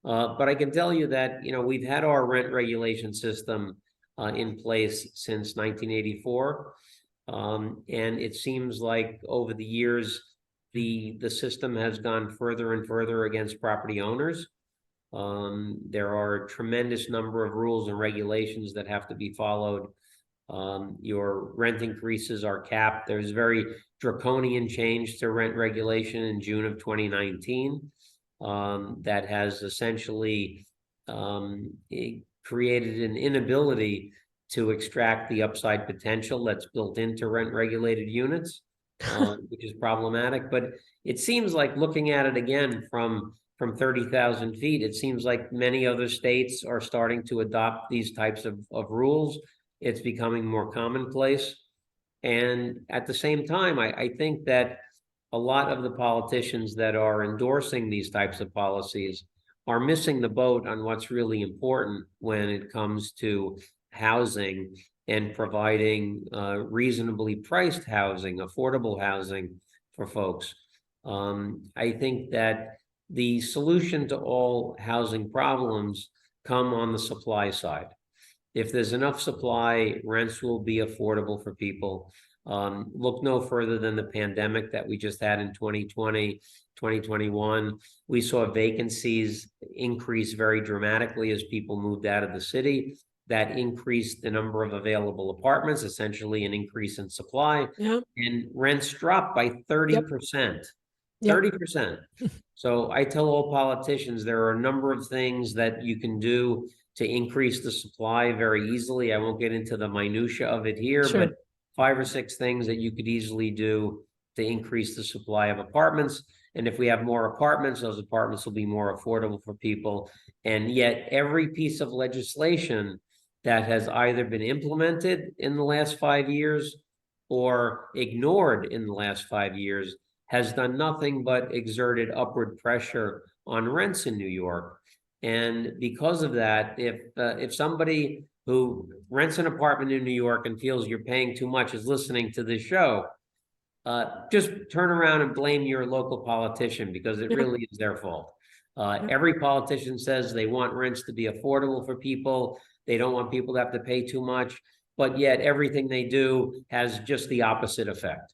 But I can tell you that, we've had our rent regulation system in place since 1984. And it seems like over the years, the system has gone further and further against property owners. There are a tremendous number of rules and regulations that have to be followed. Your rent increases are capped. There's very draconian change to rent regulation in June of 2019 that has essentially created an inability to extract the upside potential that's built into rent regulated units, which is problematic. But it seems like, looking at it again from 30,000 feet, it seems like many other states are starting to adopt these types of rules. It's becoming more commonplace. And at the same time, I think that a lot of the politicians that are endorsing these types of policies are missing the boat on what's really important when it comes to housing and providing reasonably priced housing, affordable housing for folks. I think that the solution to all housing problems come on the supply side. If there's enough supply, rents will be affordable for people. Look no further than the pandemic that we just had in 2020, 2021. We saw vacancies increase very dramatically as people moved out of the city. That increased the number of available apartments, essentially an increase in supply. Yeah. And rents dropped by 30%. 30%. So I tell all politicians there are a number of things that you can do to increase the supply very easily. I won't get into the minutia of it here, but 5 or 6 things that you could easily do to increase the supply of apartments. And if we have more apartments, those apartments will be more affordable for people. And yet every piece of legislation that has either been implemented in the last 5 years or ignored in the last 5 years has done nothing but exerted upward pressure on rents in New York. And because of that, if somebody who rents an apartment in New York and feels you're paying too much is listening to this show, just turn around and blame your local politician, because it really is their fault. Every politician says they want rents to be affordable for people. They don't want people to have to pay too much, but yet everything they do has just the opposite effect.